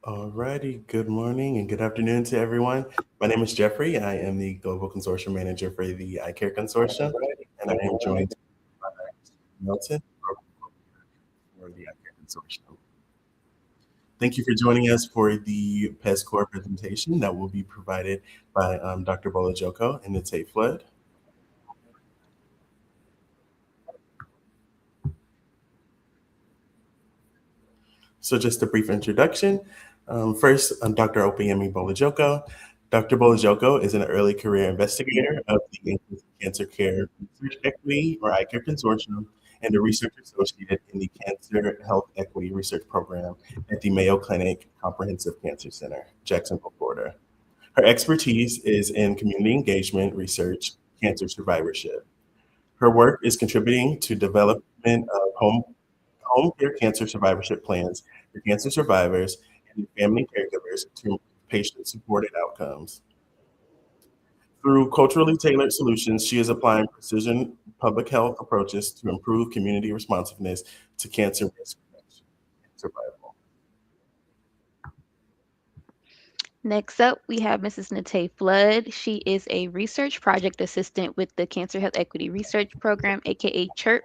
Alrighty, good morning and good afternoon to everyone. My name is Jeffrey. I am the Global Consortium Manager for the iCCaRE Consortium, and I am joined by Milton for the iCCaRE Consortium. Thank you for joining us for the PESCOR presentation that will be provided by Dr. Bolajoko and Natee Fludd. So just a brief introduction. First, I'm Dr. Opeyemi Bolajoko. Dr. Bolajoko is an early career investigator of the Inclusive Cancer Care Research Equity, or iCCaRE Consortium, and a research associate in the Cancer Health Equity Research Program at the Mayo Clinic Comprehensive Cancer Center, Jacksonville, Florida. Her expertise is in community engagement research, cancer survivorship. Her work is contributing to development of home care cancer survivorship plans for cancer survivors and family caregivers to improve patient-supported outcomes. Through culturally tailored solutions, she is applying precision public health approaches to improve community responsiveness to cancer risk reduction and survival. Next up, we have Mrs. Natee Fludd. She is a research project assistant with the Cancer Health Equity Research Program, aka CHIRP,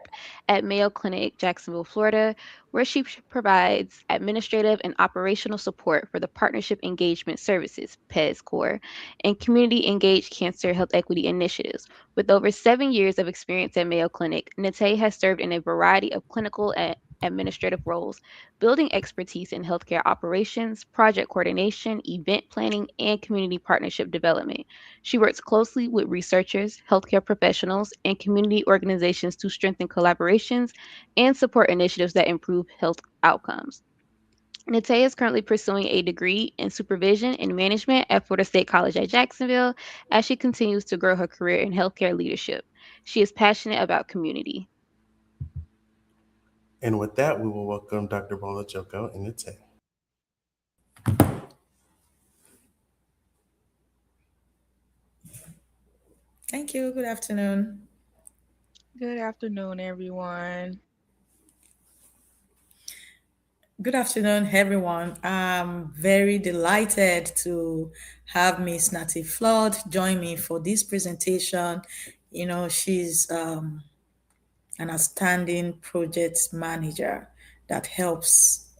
at Mayo Clinic, Jacksonville, Florida, where she provides administrative and operational support for the Partnership Engagement Services, PESCOR, and community engaged cancer health equity initiatives. With over 7 years of experience at Mayo Clinic, Natee has served in a variety of clinical and administrative roles, building expertise in healthcare operations, project coordination, event planning, and community partnership development. She works closely with researchers, healthcare professionals, and community organizations to strengthen collaborations and support initiatives that improve health outcomes. Natee is currently pursuing a degree in supervision and management at Florida State College at Jacksonville as she continues to grow her career in healthcare leadership. She is passionate about community. And with that, we will welcome Dr. Bolajoko and Natee. Thank you. Good afternoon. Good afternoon, everyone. Good afternoon, everyone. I'm very delighted to have Miss Natee Flood join me for this presentation. She's an outstanding project manager that helps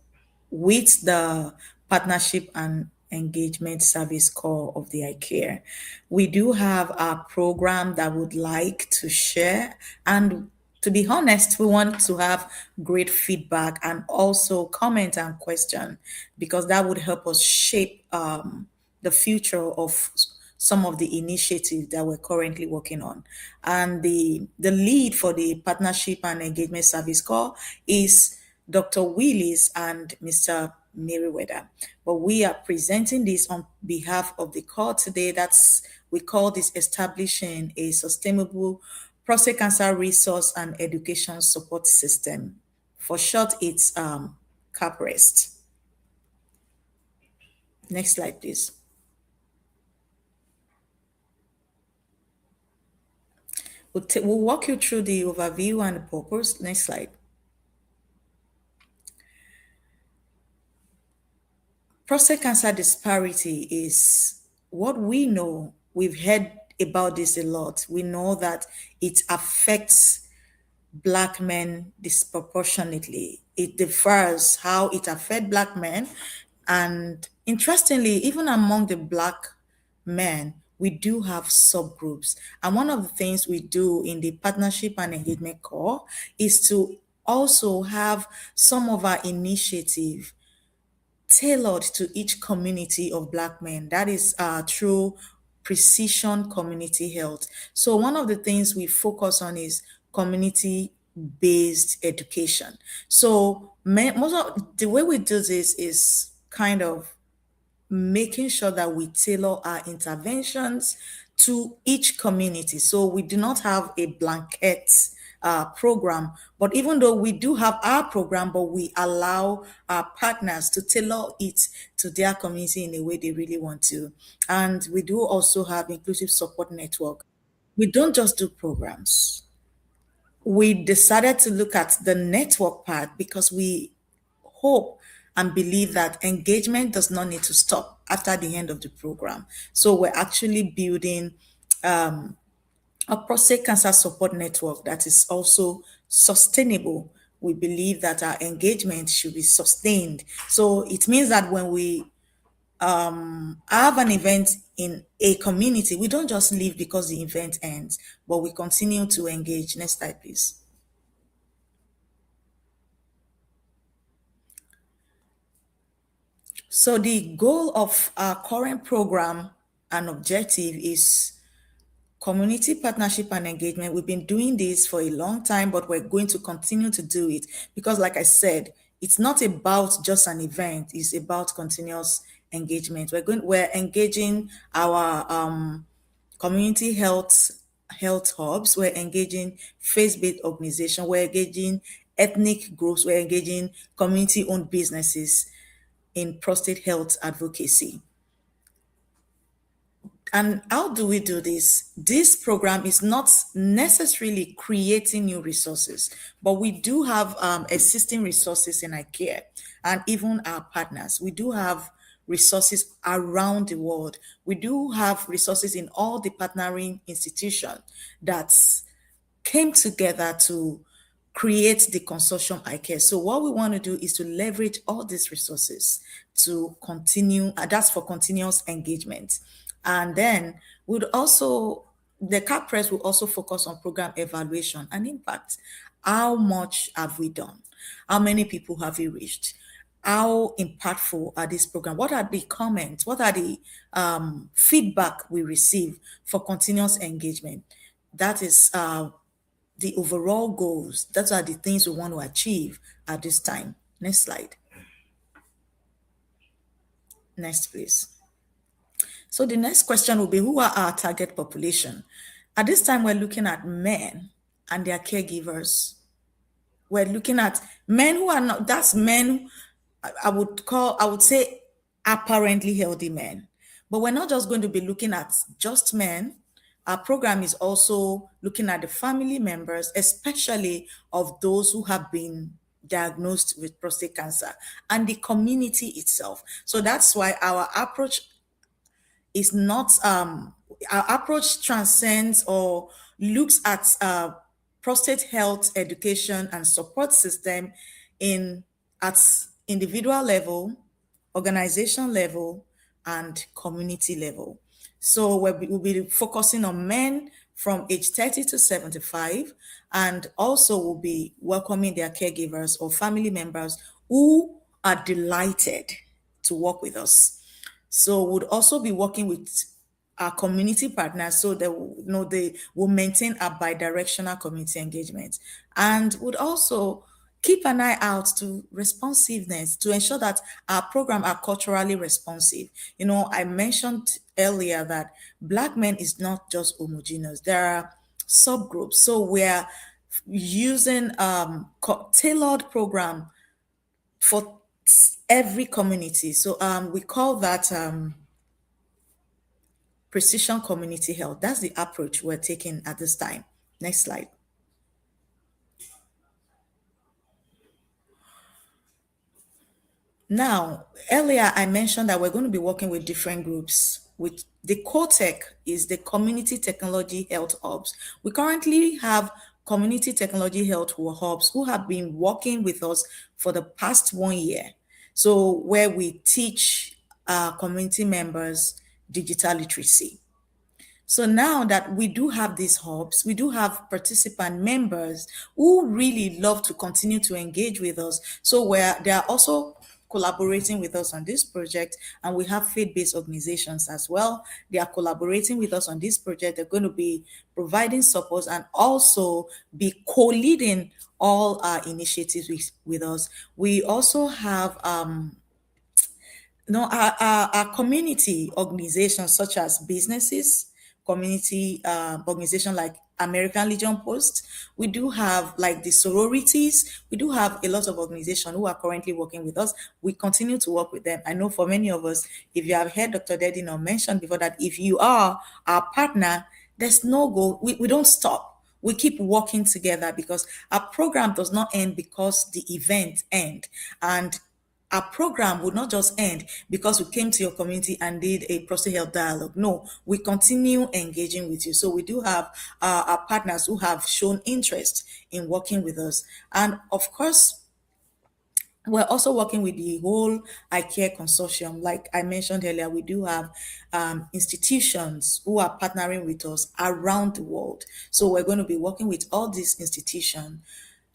with the partnership and engagement service core of the iCCaRE. We do have a program that would like to share, and to be honest, we want to have great feedback and also comment and question, because that would help us shape the future of some of the initiatives that we're currently working on. And the lead for the partnership and engagement service core is Dr. Willis and Mr. Merriweather. But we are presenting this on behalf of the core today. We call this establishing a sustainable prostate cancer resource and education support system. For short, it's CAPREST. Next slide, please. We'll walk you through the overview and the purpose. Next slide. Prostate cancer disparity is what we know. We've heard about this a lot. We know that it affects Black men disproportionately. It differs how it affects Black men. And interestingly, even among the Black men, we do have subgroups. And one of the things we do in the partnership and engagement core is to also have some of our initiative tailored to each community of Black men. That is through precision community health. So one of the things we focus on is community-based education. So most of the way we do this is kind of making sure that we tailor our interventions to each community. So we do not have a blanket program, but even though we do have our program, but we allow our partners to tailor it to their community in a way they really want to. And we do also have inclusive support network. We don't just do programs. We decided to look at the network part because we hope and believe that engagement does not need to stop after the end of the program. So we're actually building a prostate cancer support network that is also sustainable. We believe that our engagement should be sustained. So it means that when we have an event in a community, we don't just leave because the event ends, but we continue to engage. Next slide, please. So the goal of our current program and objective is community partnership and engagement. We've been doing this for a long time, but we're going to continue to do it because, like I said, it's not about just an event, it's about continuous engagement. We're engaging our community health hubs, we're engaging faith-based organization, we're engaging ethnic groups, we're engaging community-owned businesses in prostate health advocacy. And how do we do this? This program is not necessarily creating new resources, but we do have existing resources in iCCaRE and even our partners. We do have resources around the world. We do have resources in all the partnering institutions that came together to create the consortium iCCaRE. So what we want to do is to leverage all these resources to continue, that's for continuous engagement. And then the CAP press will also focus on program evaluation and impact. How much have we done? How many people have we reached? How impactful are these programs? What are the comments? What are the feedback we receive for continuous engagement? That is the overall goals. Those are the things we want to achieve at this time. Next slide. Next, please. So the next question will be, who are our target population? At this time, we're looking at men and their caregivers. We're looking at men who are not, that's men I would say apparently healthy men. But we're not just going to be looking at just men. Our program is also looking at the family members, especially of those who have been diagnosed with prostate cancer and the community itself. So that's why our approach is not our approach transcends or looks at prostate health education and support system at individual level, organization level, and community level. So we'll be focusing on men from age 30 to 75, and also we'll be welcoming their caregivers or family members who are delighted to work with us. So we'll also be working with our community partners so they will maintain a bidirectional community engagement, and would also keep an eye out to responsiveness to ensure that our program are culturally responsive. I mentioned earlier that Black men is not just homogeneous. There are subgroups. So we're using tailored program for every community. So we call that precision community health. That's the approach we're taking at this time. Next slide. Now, earlier I mentioned that we're going to be working with different groups. With the COTEC is the Community Technology Health Hubs. We currently have Community Technology Health Hubs who have been working with us for the past 1 year. So where we teach our community members digital literacy. So now that we do have these hubs, we do have participant members who really love to continue to engage with us. So where they are also collaborating with us on this project, and we have faith-based organizations as well. They are collaborating with us on this project. They're going to be providing support and also be co-leading all our initiatives with us. We also have our community organizations such as businesses, community organization like American Legion Post. We do have like the sororities. We do have a lot of organizations who are currently working with us. We continue to work with them. I know for many of us, if you have heard Dr. Dedino mention before that if you are our partner, there's no goal. We don't stop. We keep working together because our program does not end because the event end. And our program would not just end because we came to your community and did a prostate health dialogue. No, we continue engaging with you. So we do have our partners who have shown interest in working with us. And of course, we're also working with the whole iCCaRE consortium. Like I mentioned earlier, we do have institutions who are partnering with us around the world. So we're going to be working with all these institutions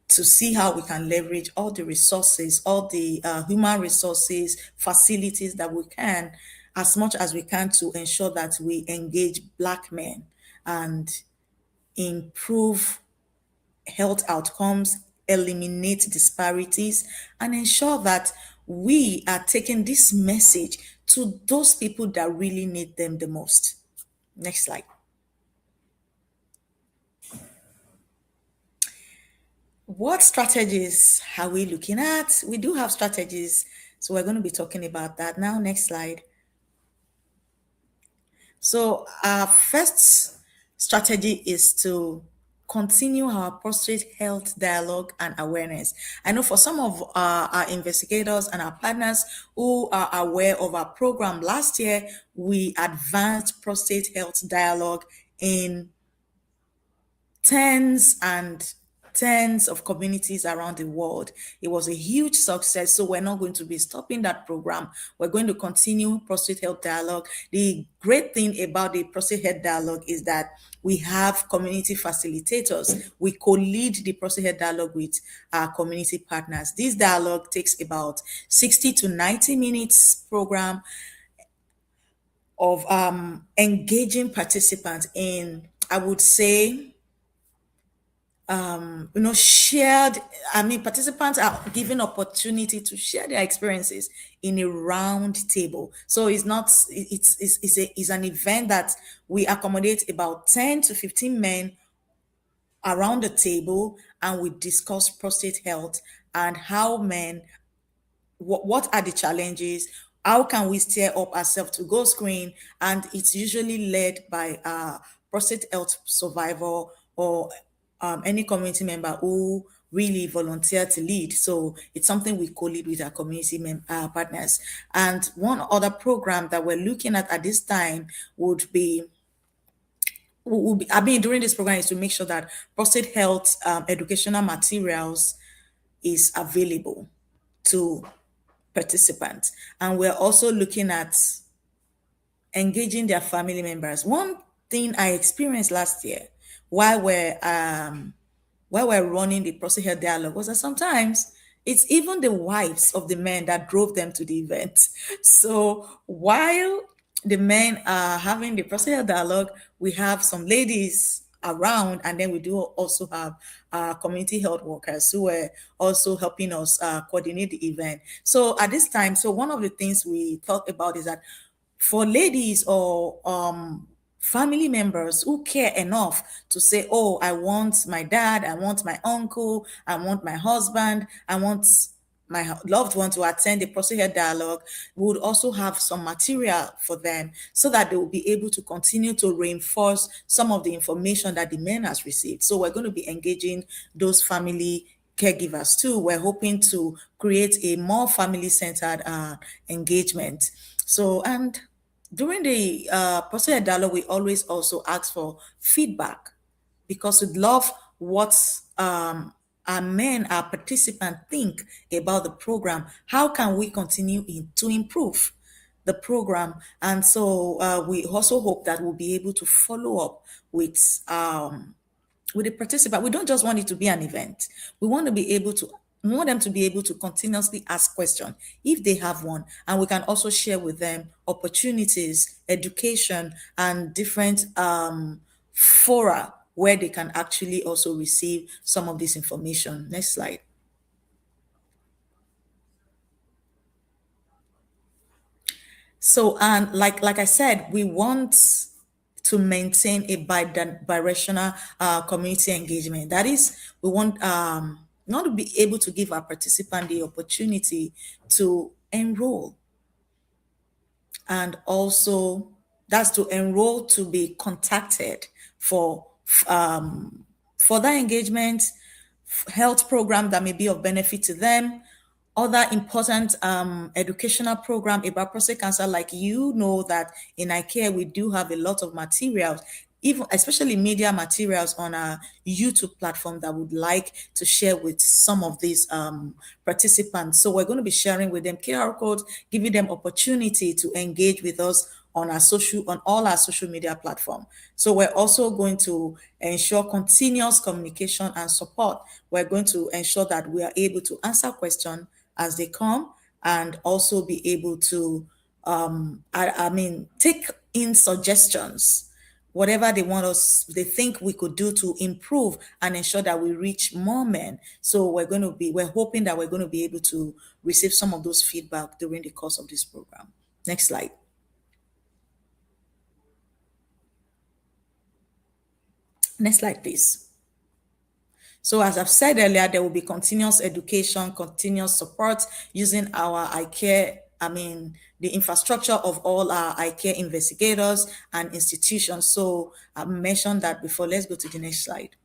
to see how we can leverage all the resources, all the human resources, facilities that we can, as much as we can, to ensure that we engage Black men and improve health outcomes, eliminate disparities, and ensure that we are taking this message to those people that really need them the most. Next slide. What strategies are we looking at? We do have strategies, so we're going to be talking about that now. Next slide. So our first strategy is to continue our prostate health dialogue and awareness. I know for some of our investigators and our partners who are aware of our program, last year we advanced prostate health dialogue in tens and tens of communities around the world. It was a huge success. So we're not going to be stopping that program. We're going to continue prostate health dialogue. The great thing about the prostate health dialogue is that we have community facilitators. We co-lead the prostate health dialogue with our community partners. This dialogue takes about 60 to 90 minutes program of engaging participants in, I would say, shared, participants are given opportunity to share their experiences in a round table. So it's not, it's an event that we accommodate about 10 to 15 men around the table, and we discuss prostate health and how men, what are the challenges, how can we steer up ourselves to go screen, and it's usually led by a prostate health survivor or any community member who really volunteer to lead. So it's something we co-lead with our community partners. And one other program that we're looking at this time would be during this program is to make sure that prostate health educational materials is available to participants. And we're also looking at engaging their family members. One thing I experienced last year while we're running the prostate health dialogue was that sometimes it's even the wives of the men that drove them to the event. So while the men are having the prostate health dialogue, we have some ladies around, and then we do also have community health workers who are also helping us coordinate the event. So at this time, so one of the things we talk about is that for ladies or family members who care enough to say, oh, I want my dad, I want my uncle, I want my husband, I want my loved one to attend the prostate health dialogue, we would also have some material for them so that they will be able to continue to reinforce some of the information that the men has received. So we're going to be engaging those family caregivers too. We're hoping to create a more family-centered engagement. So, and during the prostate dialogue, we always also ask for feedback because we'd love what our men, our participants think about the program. How can we continue to improve the program? And so we also hope that we'll be able to follow up with the participant. We don't just want it to be an event. We want them to be able to continuously ask questions if they have one, and we can also share with them opportunities, education, and different fora where they can actually also receive some of this information. Next slide. So, and like I said, we want to maintain a bi-directional community engagement. That is, we want not to be able to give our participant the opportunity to enroll, and also that's to enroll to be contacted for further engagement, health program that may be of benefit to them, other important educational program about prostate cancer, like that in iCCaRE we do have a lot of materials, even especially media materials on our YouTube platform that would like to share with some of these participants. So we're going to be sharing with them QR codes, giving them opportunity to engage with us on all our social media platform. So we're also going to ensure continuous communication and support. We're going to ensure that we are able to answer questions as they come, and also be able to take in suggestions, whatever they think we could do to improve and ensure that we reach more men. So we're hoping that we're going to be able to receive some of those feedback during the course of this program. Next slide. Next slide, please. So as I've said earlier, there will be continuous education, continuous support using our iCCaRE, the infrastructure of all our iCCaRE investigators and institutions. So I mentioned that before. Let's go to the next slide.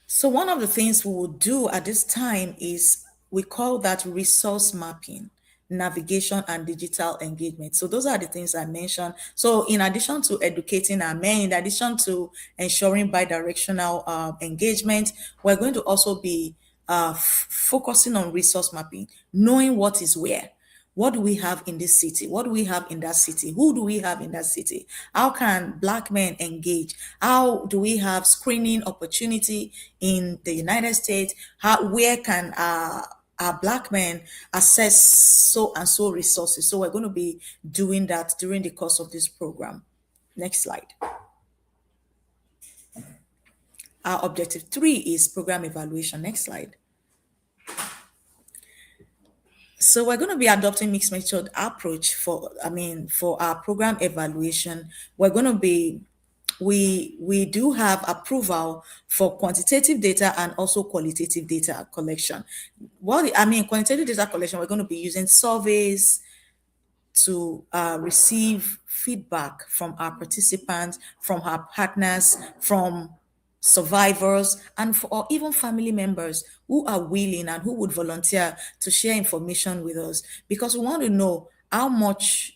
So one of the things we will do at this time is we call that resource mapping, navigation, and digital engagement. So those are the things I mentioned. So in addition to educating our men, in addition to ensuring bi-directional engagement, we're going to also be focusing on resource mapping, knowing what is where. What do we have in this city? What do we have in that city? Who do we have in that city? How can Black men engage? How do we have screening opportunity in the United States? Where can our Black men access so and so resources? So we're going to be doing that during the course of this program. Next slide. Our objective 3 is program evaluation. Next slide. So we're going to be adopting mixed method approach for our program evaluation. We're going to be we do have approval for quantitative data and also qualitative data collection. Quantitative data collection, we're going to be using surveys to receive feedback from our participants, from our partners, from survivors, or even family members who are willing and who would volunteer to share information with us, because we want to know how much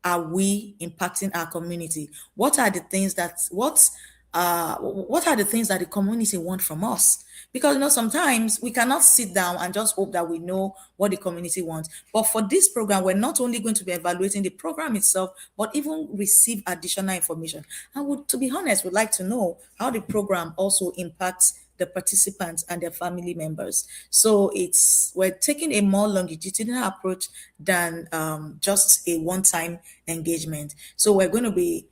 are we impacting our community. What are the things that the community want from us? Because sometimes we cannot sit down and just hope that we know what the community wants. But for this program, we're not only going to be evaluating the program itself, but even receive additional information. And to be honest, we'd like to know how the program also impacts the participants and their family members. So we're taking a more longitudinal approach than just a one-time engagement. So we're going to be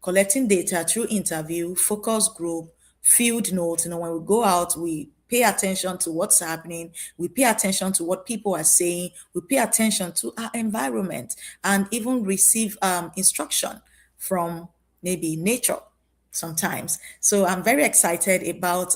collecting data through interview, focus group, field notes. When we go out, we pay attention to what's happening. We pay attention to what people are saying. We pay attention to our environment, and even receive instruction from maybe nature sometimes. So I'm very excited about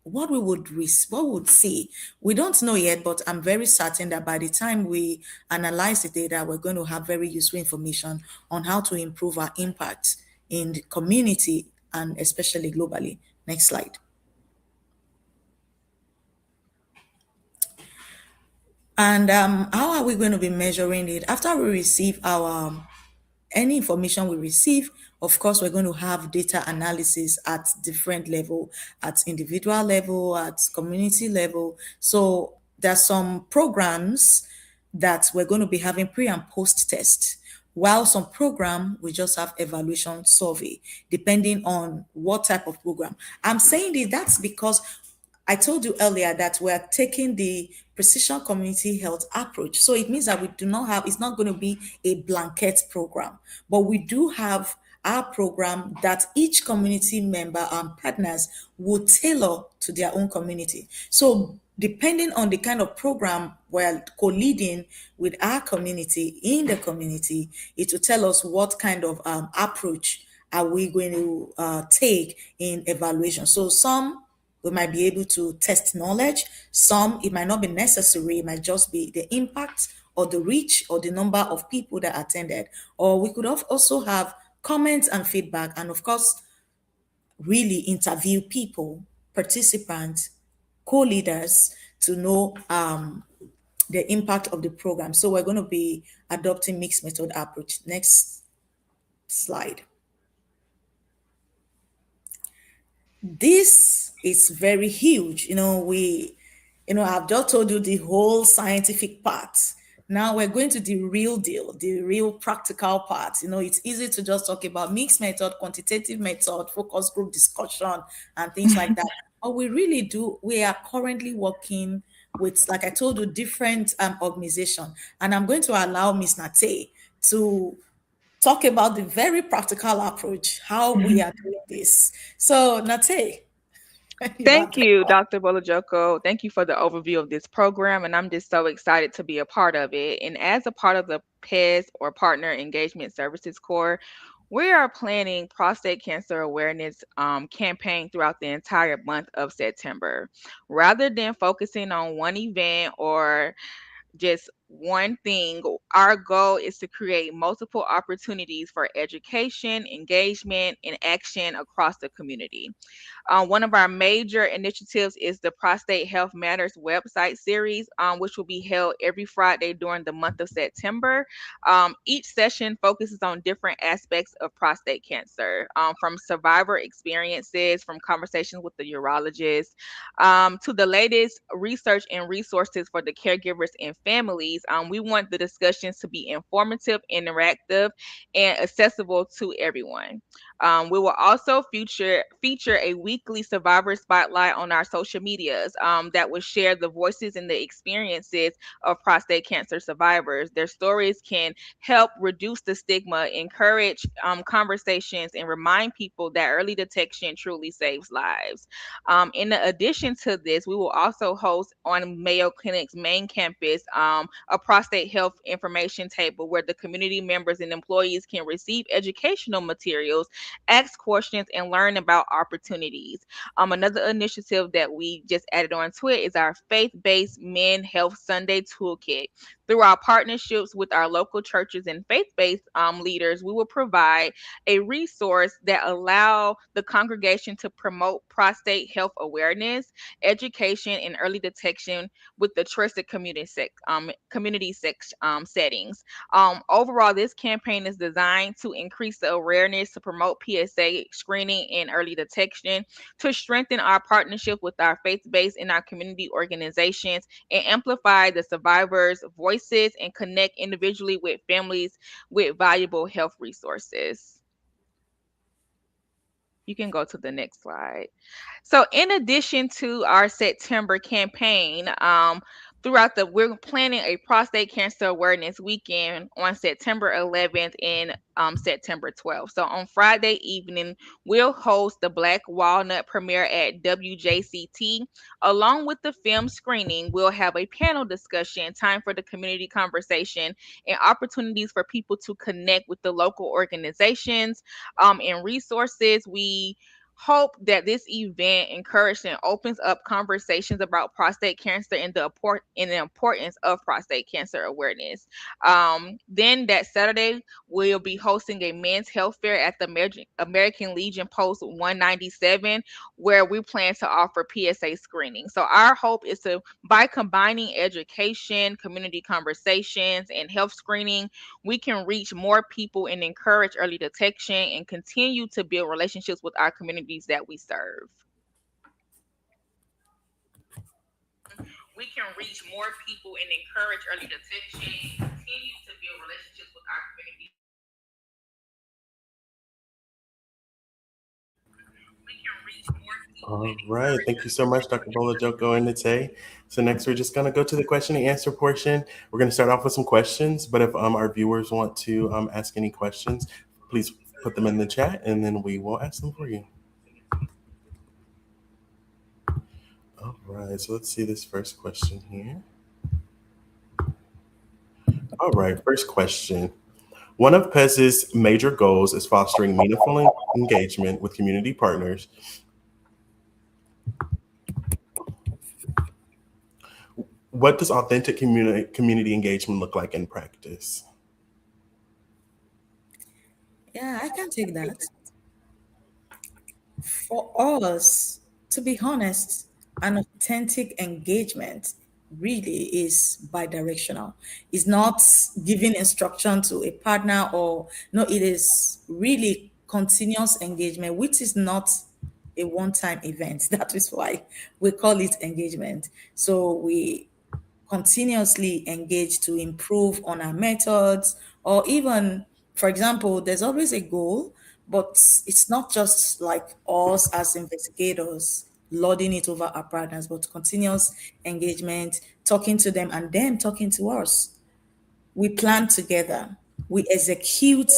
what we would see. We don't know yet, but I'm very certain that by the time we analyze the data, we're going to have very useful information on how to improve our impact in the community and especially globally. Next slide. And how are we going to be measuring it? After we receive any information we receive, of course, we're going to have data analysis at different level, at individual level, at community level. So there's some programs that we're going to be having pre and post test, while some program we just have evaluation survey, depending on what type of program. I'm saying that's because I told you earlier that we're taking the precision community health approach. So it means that it's not going to be a blanket program, but we do have our program that each community member and partners will tailor to their own community. So depending on the kind of program we're co-leading with our community in the community, it will tell us what kind of approach are we going to take in evaluation. So some we might be able to test knowledge. Some, it might not be necessary. It might just be the impact or the reach or the number of people that attended. Or we could also have comments and feedback. And of course, really interview people, participants, co-leaders to know the impact of the program. So we're going to be adopting mixed method approach. Next slide. This is very huge. I've just told you the whole scientific part. Now we're going to the real deal, the real practical part. It's easy to just talk about mixed method, quantitative method, focus group discussion, and things like that. But we are currently working with, like I told you, different organization. And I'm going to allow Miss Natee to talk about the very practical approach, how we are doing this. So, Natee, you have Thank the you, Dr. Bolajoko. Thank you for the overview of this program, and I'm just so excited to be a part of it. And as a part of the PES or Partner Engagement Services Corps, we are planning prostate cancer awareness campaign throughout the entire month of September. Rather than focusing on one event or just one thing, our goal is to create multiple opportunities for education, engagement, and action across the community. One of our major initiatives is the Prostate Health Matters website series, which will be held every Friday during the month of September. Each session focuses on different aspects of prostate cancer, from survivor experiences, from conversations with the urologist, to the latest research and resources for the caregivers and families. We want the discussions to be informative, interactive, and accessible to everyone. We will also feature a weekly survivor spotlight on our social medias that will share the voices and the experiences of prostate cancer survivors. Their stories can help reduce the stigma, encourage conversations, and remind people that early detection truly saves lives. In addition to this, we will also host on Mayo Clinic's main campus a prostate health information table where the community members and employees can receive educational materials, ask questions, and learn about opportunities. Another initiative that we just added on to it is our faith-based Men Health Sunday Toolkit. Through our partnerships with our local churches and faith-based leaders, we will provide a resource that allow the congregation to promote prostate health awareness, education, and early detection with the trusted settings. Overall, this campaign is designed to increase the awareness, to promote PSA screening and early detection, to strengthen our partnership with our faith-based and our community organizations, and amplify the survivors' voices and connect individually with families with valuable health resources. You can go to the next slide. So, in addition to our September campaign, we're planning a prostate cancer awareness weekend on September 11th and September 12th. So on Friday evening, we'll host the Black Walnut premiere at WJCT. Along with the film screening, we'll have a panel discussion, time for the community conversation, and opportunities for people to connect with the local organizations and resources. We hope that this event encourages and opens up conversations about prostate cancer and the importance of prostate cancer awareness. Then that Saturday, we'll be hosting a men's health fair at the American Legion Post 197, where we plan to offer PSA screening. So our hope is to, by combining education, community conversations, and health screening, we can reach more people and encourage early detection and continue to build relationships with our communities that we serve. We can reach more people and encourage early detection and continue to build relationships with our communities. All right. Thank you so much, Dr. Bolajoko and Natee. So next, we're just going to go to the question and answer portion. We're going to start off with some questions, but if our viewers want to ask any questions, please put them in the chat, and then we will ask them for you. All right. So let's see this first question here. All right. First question. One of PES's major goals is fostering meaningful engagement with community partners. What does authentic community engagement look like in practice? Yeah, I can take that. For us, to be honest, an authentic engagement really is bidirectional. It's not giving instruction to a partner, or no, it is really continuous engagement, which is not a one-time event. That is why we call it engagement. So we continuously engage to improve on our methods, or even, for example, there's always a goal, but it's not just like us as investigators lording it over our partners, but continuous engagement, talking to them and them talking to us. We plan together, we execute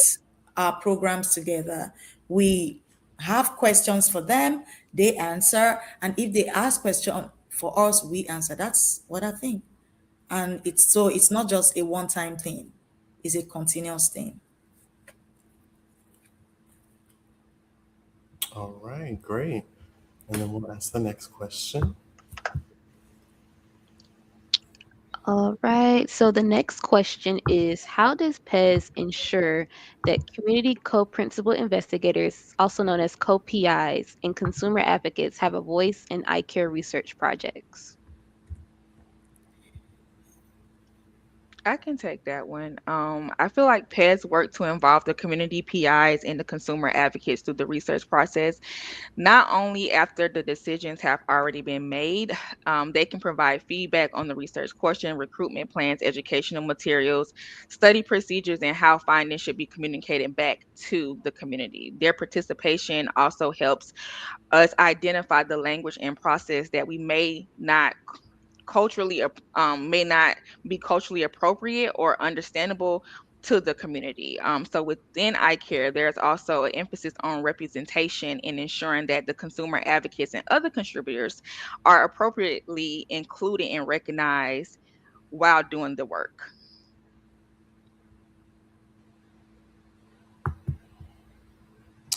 our programs together, we have questions for them, they answer, and if they ask question for us, we answer. That's what I think. And it's not just a one-time thing, it's a continuous thing. All right, great. And then we'll ask the next question. All right. So the next question is, how does PEZ ensure that community co-principal investigators, also known as co-PIs, and consumer advocates have a voice in iCARE research projects? I can take that one. I feel like PEDS work to involve the community PIs and the consumer advocates through the research process. Not only after the decisions have already been made, they can provide feedback on the research question, recruitment plans, educational materials, study procedures, and how findings should be communicated back to the community. Their participation also helps us identify the language and process that we may not be culturally appropriate or understandable to the community. So within iCare, there's also an emphasis on representation and ensuring that the consumer advocates and other contributors are appropriately included and recognized while doing the work.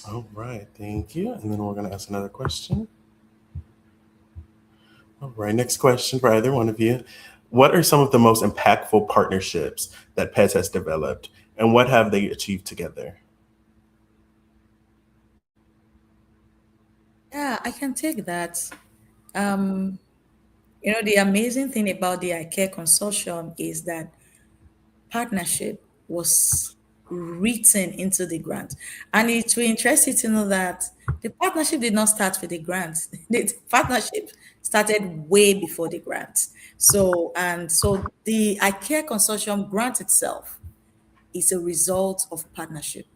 All right, thank you. And then we're going to ask another question. All right, next question for either one of you. What are some of the most impactful partnerships that PEZ has developed, and what have they achieved together? Yeah, I can take that. Um, the amazing thing about the iCare consortium is that partnership was written into the grant. And it will interest you to know that the partnership did not start with the grant. The partnership started way before the grant. So the iCare consortium grant itself is a result of partnership.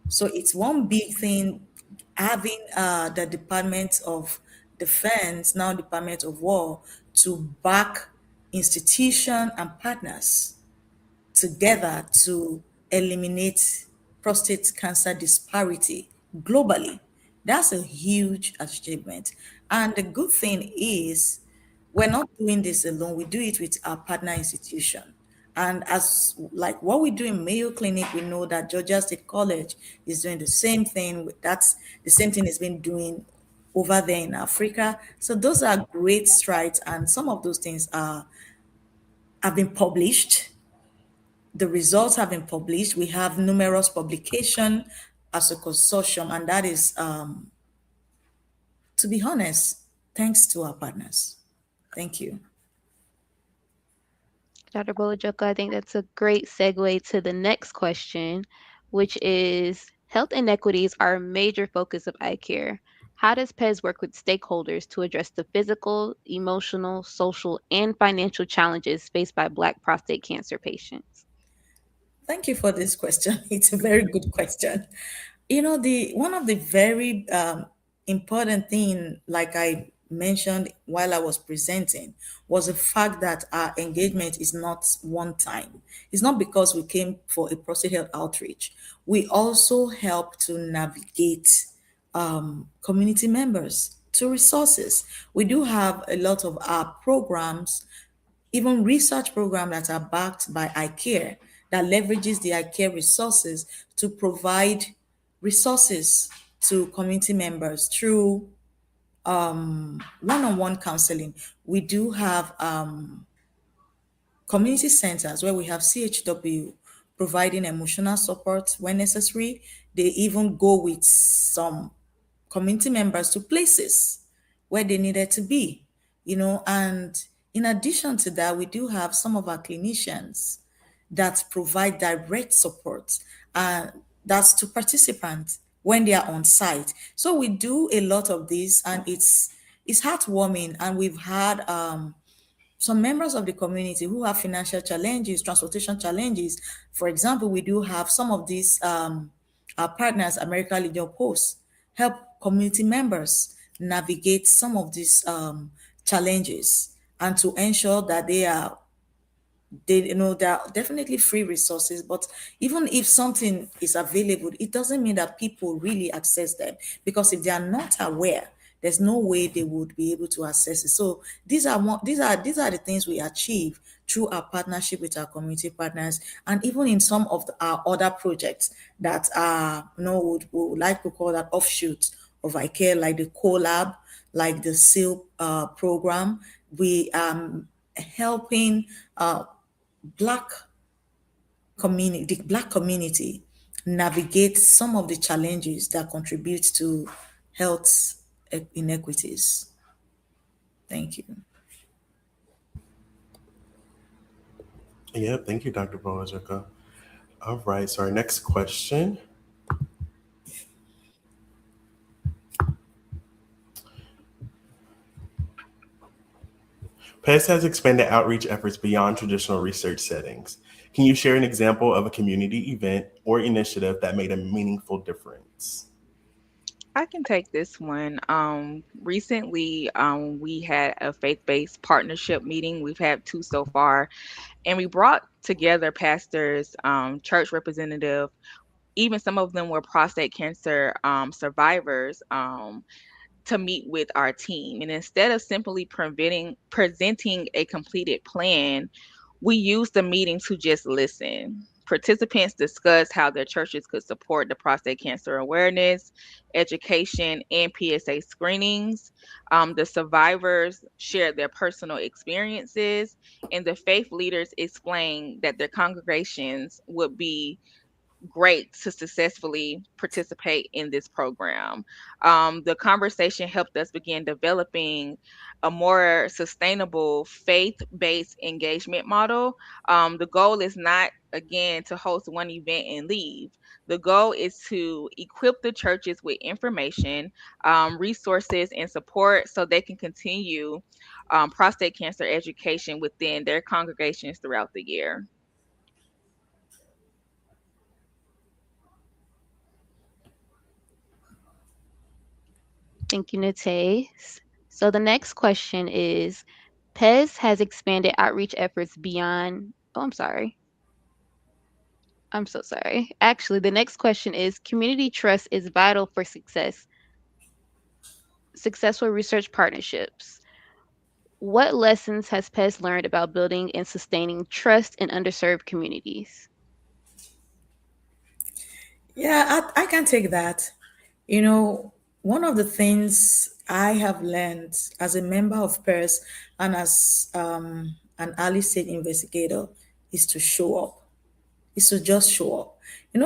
So it's one big thing having the Department of Defense, now Department of War, to back institution and partners together to eliminate prostate cancer disparity globally. That's a huge achievement. And the good thing is, we're not doing this alone, we do it with our partner institution. And as like what we do in Mayo Clinic, we know that Georgia State College is doing the same thing. That's the same thing it's been doing over there in Africa. So those are great strides, and some of those things are have been published. The results have been published. We have numerous publication as a consortium, and that is, to be honest, thanks to our partners. Thank you. Dr. Bolajoko, I think that's a great segue to the next question, which is health inequities are a major focus of iCare. How does PEZ work with stakeholders to address the physical, emotional, social, and financial challenges faced by Black prostate cancer patients? Thank you for this question. It's a very good question. The one of the very important thing, like I mentioned while I was presenting, was the fact that our engagement is not one time. It's not because we came for a prostate health outreach. We also help to navigate community members to resources. We do have a lot of our programs, even research programs that are backed by iCare, that leverages the iCare resources to provide resources to community members through one-on-one counseling. We do have community centers where we have CHW providing emotional support when necessary. They even go with some community members to places where they needed to be, and in addition to that, we do have some of our clinicians that provide direct support, and that's to participants when they are on site. So we do a lot of this, and it's heartwarming. And we've had some members of the community who have financial challenges, transportation challenges. For example, we do have some of these our partners, American Legion Post, help community members navigate some of these challenges, and to ensure that there are definitely free resources, but even if something is available, it doesn't mean that people really access them, because if they are not aware, there's no way they would be able to access it. So these are the things we achieve through our partnership with our community partners, and even in some of our other projects that are, would like to call that offshoots of iCCaRE, like the collab, like the SEAL program. We helping black the black community navigate some of the challenges that contribute to health inequities. Thank you. Yeah, thank you, Dr. Bolajoko. All right, so our next question. PES has expanded outreach efforts beyond traditional research settings. Can you share an example of a community event or initiative that made a meaningful difference? I can take this one. Recently, we had a faith-based partnership meeting. We've had two so far, and we brought together pastors, church representative, even some of them were prostate cancer survivors, to meet with our team. And instead of simply presenting a completed plan, we used the meeting to just listen. Participants discussed how their churches could support the prostate cancer awareness, education, and PSA screenings. The survivors shared their personal experiences, and the faith leaders explained that their congregations would be great to successfully participate in this program. The conversation helped us begin developing a more sustainable faith based engagement model. The goal is not, again, to host one event and leave. The goal is to equip the churches with information, resources, and support so they can continue prostate cancer education within their congregations throughout the year. Thank you, Natee. So the next question is, PES has expanded outreach efforts beyond. Oh, I'm sorry. I'm so sorry. Actually, the next question is, community trust is vital for successful research partnerships. What lessons has PES learned about building and sustaining trust in underserved communities? Yeah, I can take that. One of the things I have learned as a member of PERS and as an early stage investigator is to show up, is to just show up.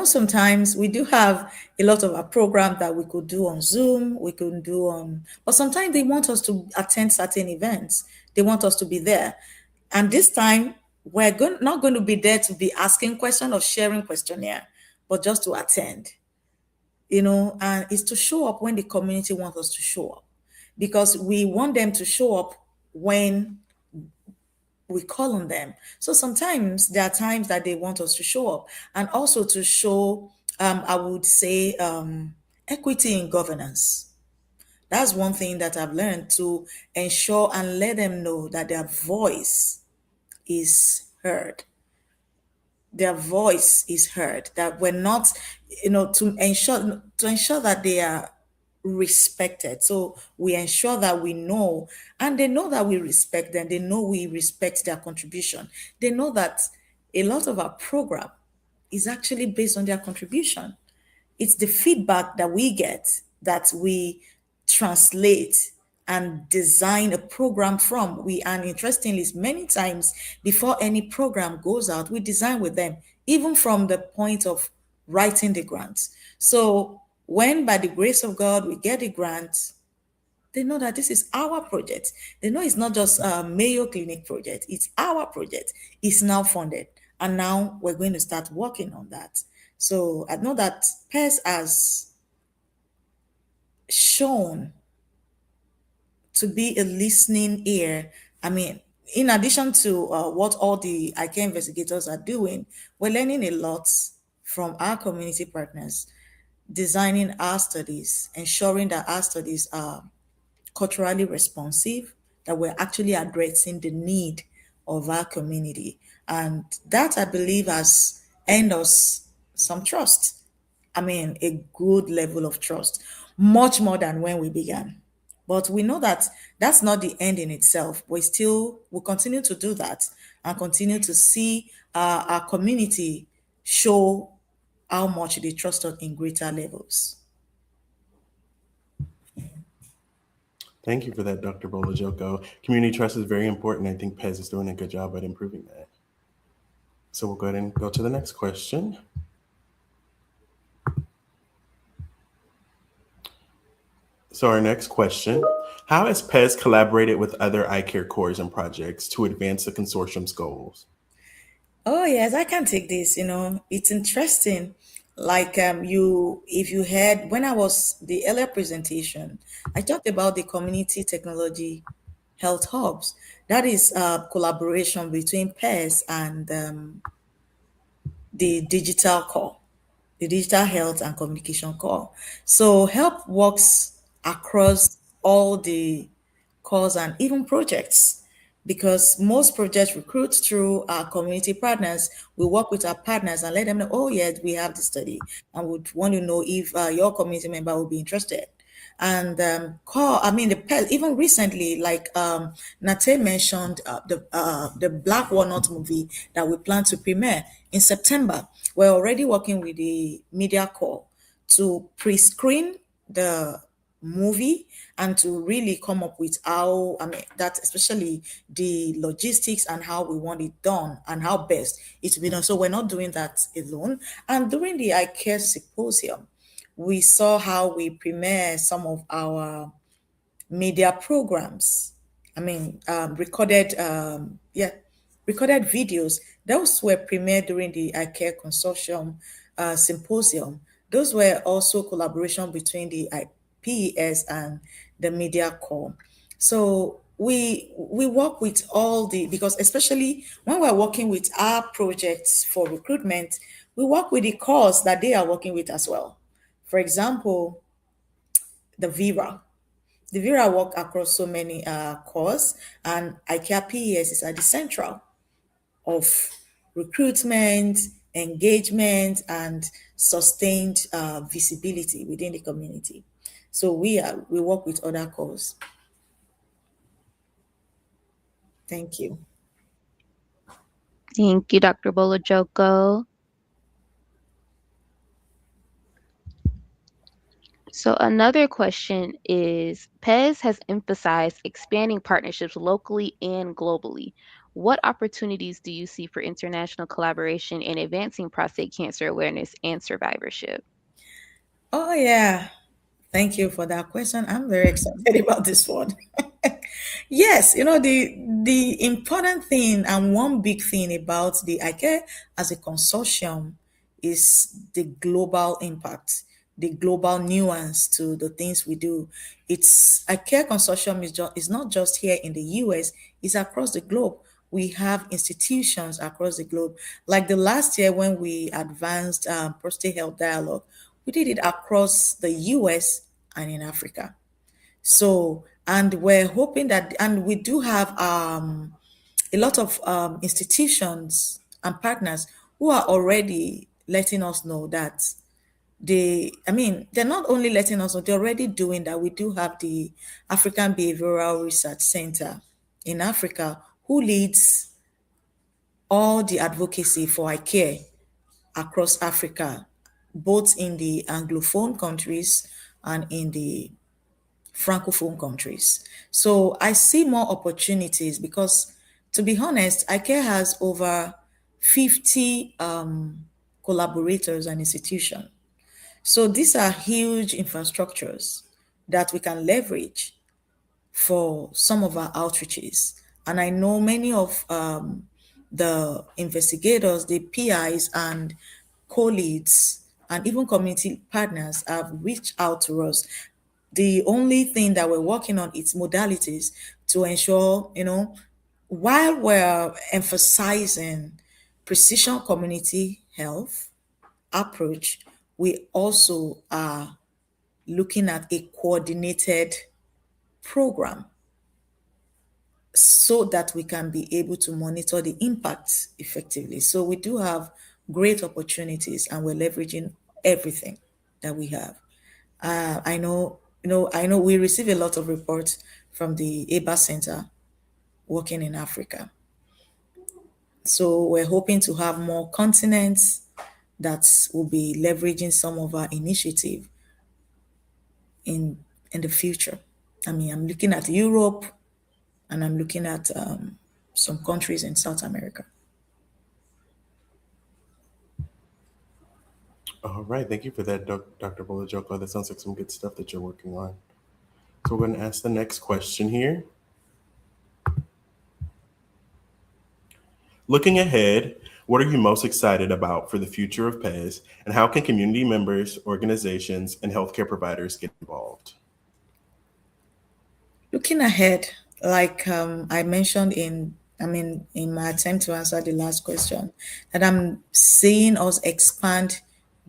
Sometimes we do have a lot of our program that we could do on Zoom, we could do but sometimes they want us to attend certain events. They want us to be there. And this time, not going to be there to be asking questions or sharing questionnaire, but just to attend, and it's to show up when the community wants us to show up, because we want them to show up when we call on them. So sometimes there are times that they want us to show up, and also to show, I would say, equity in governance. That's one thing that I've learned, to ensure and let them know that their voice is heard. Their voice is heard. That we're not, to ensure that they are respected. So we ensure that we know, and they know that we respect them. They know we respect their contribution. They know that a lot of our program is actually based on their contribution. It's the feedback that we get that we translate and design a program from. And interestingly, many times before any program goes out, we design with them, even from the point of writing the grants. So When by the grace of God we get the grant, they know that this is our project. They know it's not just a Mayo Clinic project, it's our project. It's now funded. And now we're going to start working on that. So I know that PES has shown to be a listening ear. I mean, in addition to what all the ICARE investigators are doing, we're learning a lot from our community partners, designing our studies, ensuring that our studies are culturally responsive, that we're actually addressing the need of our community. And that, I believe, has earned us some trust. I mean, a good level of trust, much more than when we began. But we know that that's not the end in itself. We still will continue to do that and continue to see our community show how much they trust us in greater levels. Thank you for that, Dr. Bolajoko. Community trust is very important. I think PES is doing a good job at improving that. So we'll go ahead and go to the next question. So our next question, how has PES collaborated with other iCare cores and projects to advance the consortium's goals? Oh yes, I can take this. It's interesting. Like you, if you heard when I was the earlier presentation, I talked about the community technology health hubs. That is collaboration between PES and the digital core, the digital health and communication core. So help works across all the cores and even projects, because most projects recruit through our community partners. We work with our partners and let them know, oh yes, we have the study and would want to know if your community member will be interested. And call, I mean, the pet, even recently, like Natee mentioned, the Black Walnut movie that we plan to premiere in September. We're already working with the media corps to pre-screen the movie and to really come up with how, I mean, that especially the logistics and how we want it done and how best it will be done. So we're not doing that alone. And during the iCare symposium, we saw how we premiere some of our media programs. I mean, recorded videos. Those were premiered during the iCare Consortium symposium. Those were also collaboration between the IPES and the Media Corps. So we work with all the, because especially when we're working with our projects for recruitment, we work with the cause that they are working with as well. For example, the Vera. The Vera work across so many cores, and ICARE PES is at the central of recruitment, engagement, and sustained visibility within the community. So we work with other cores. Thank you. Thank you, Dr. Bolajoko. So another question is, PES has emphasized expanding partnerships locally and globally. What opportunities do you see for international collaboration in advancing prostate cancer awareness and survivorship? Oh yeah. Thank you for that question. I'm very excited about this one. Yes, the important thing and one big thing about the ICARE as a consortium is the global impact, the global nuance to the things we do. It's ICARE consortium is not just here in the US, it's across the globe. We have institutions across the globe. Like the last year when we advanced prostate health dialogue, we did it across the US and in Africa. So, and we're hoping that, and we do have a lot of institutions and partners who are already letting us know that I mean, they're not only letting us know, they're already doing that. We do have the African Behavioral Research Center in Africa who leads all the advocacy for ICARE across Africa, both in the Anglophone countries and in the Francophone countries. So I see more opportunities because, to be honest, ICARE has over 50 collaborators and institutions. So these are huge infrastructures that we can leverage for some of our outreaches. And I know many of the investigators, the PIs, and co leads, and even community partners have reached out to us. The only thing that we're working on is modalities to ensure, while we're emphasizing precision community health approach, we also are looking at a coordinated program so that we can be able to monitor the impacts effectively. So we do have great opportunities and we're leveraging everything that we have. I know we receive a lot of reports from the ABA Center working in Africa. So we're hoping to have more continents that will be leveraging some of our initiative in in the future. I mean, I'm looking at Europe and I'm looking at some countries in South America. All right, thank you for that, Dr. Bolajoko. That sounds like some good stuff that you're working on. So we're going to ask the next question here. Looking ahead, what are you most excited about for the future of PES, and how can community members, organizations, and healthcare providers get involved? Looking ahead, like I mentioned in my attempt to answer the last question, that I'm seeing us expand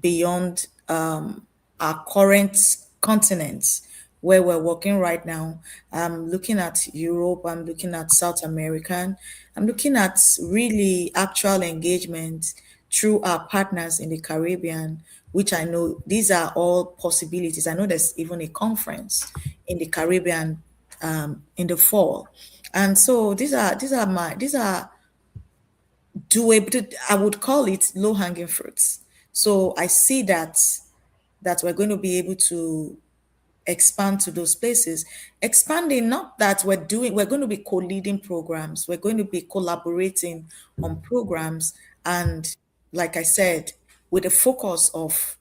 beyond our current continents where we're working right now. I'm looking at Europe, I'm looking at South American, I'm looking at really actual engagement through our partners in the Caribbean, which I know these are all possibilities. I know there's even a conference in the Caribbean in the fall. And so these are doable. I would call it low hanging fruits. So I see that we're going to be able to expand to those places. Expanding, not that we're going to be co-leading programs, we're going to be collaborating on programs. And like I said, with a focus of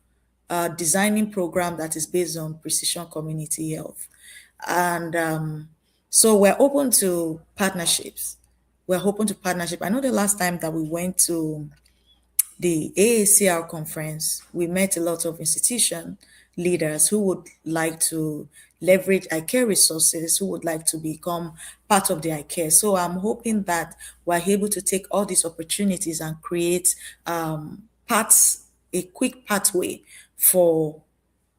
designing program that is based on precision community health. And so we're open to partnerships. We're open to partnership. I know the last time that we went to the AACR conference, we met a lot of institution leaders who would like to leverage iCare resources, who would like to become part of the iCare. So I'm hoping that we're able to take all these opportunities and create a quick pathway for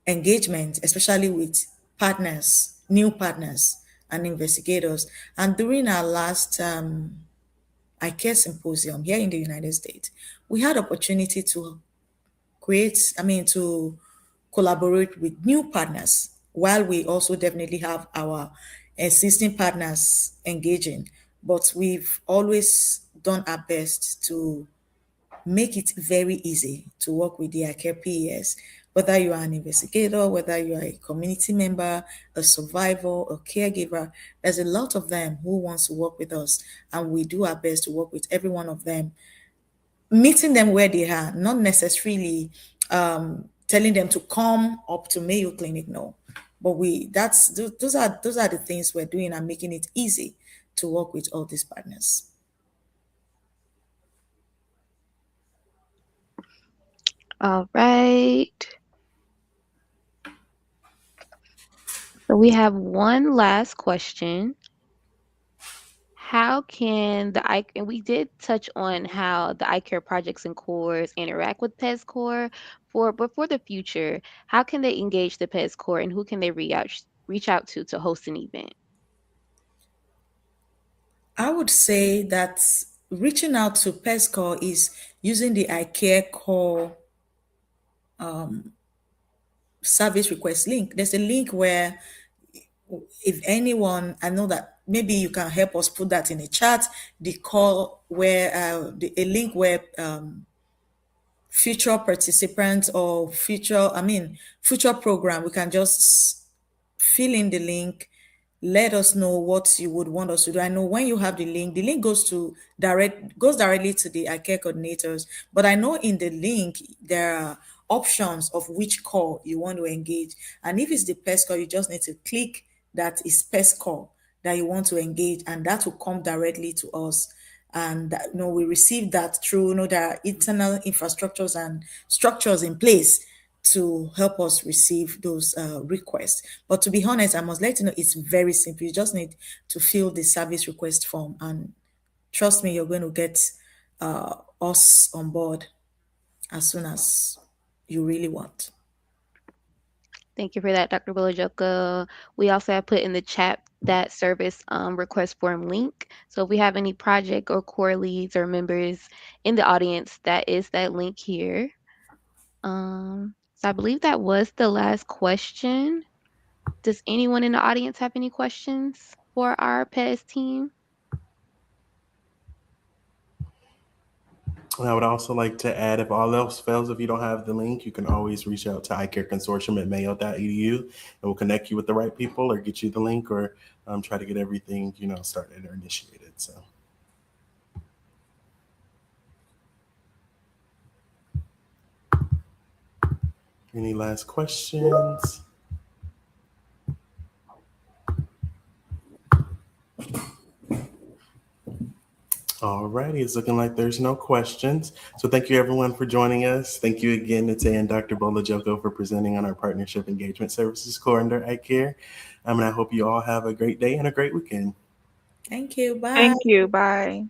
engagement, especially with partners, new partners and investigators. And during our last iCare symposium here in the United States, we had opportunity to to collaborate with new partners while we also definitely have our existing partners engaging. But we've always done our best to make it very easy to work with the iCare PES, whether you are an investigator, whether you are a community member, a survivor, a caregiver. There's a lot of them who wants to work with us, and we do our best to work with every one of them, meeting them where they are, not necessarily telling them to come up to Mayo Clinic. No, but those are the things we're doing and making it easy to work with all these partners. All right. So we have one last question. How can and we did touch on how the iCare projects and cores interact with PES Core but for the future, how can they engage the PES Core and who can they reach out to host an event? I would say that reaching out to PESCO is using the iCare core service request link. There's a link where if anyone, I know that maybe you can help us put that in the chat, the call where a link where future participants or future program, we can just fill in the link, let us know what you would want us to do. I know when you have the link goes directly to the iCare coordinators. But I know in the link there are options of which call you want to engage. And if it's the pest call, you just need to click that is pest call that you want to engage, and that will come directly to us. And we receive that through, there are internal infrastructures and structures in place to help us receive those requests. But to be honest, I must let you know it's very simple. You just need to fill the service request form, and trust me, you're going to get us on board as soon as you really want. Thank you for that, Dr. Bolajoko. We also have put in the chat that service request form link. So if we have any project or core leads or members in the audience, that is that link here. So I believe that was the last question. Does anyone in the audience have any questions for our PES team? And I would also like to add, if all else fails, if you don't have the link, you can always reach out to iCCaRE Consortium at mayo.edu, and we'll connect you with the right people or get you the link, or try to get everything, started or initiated. So. Any last questions? All righty, it's looking like there's no questions. So thank you everyone for joining us. Thank you again, Natee and Dr. Bolajoko, for presenting on our Partnership Engagement Services Core under iCCaRE. And I hope you all have a great day and a great weekend. Thank you. Bye. Thank you. Bye.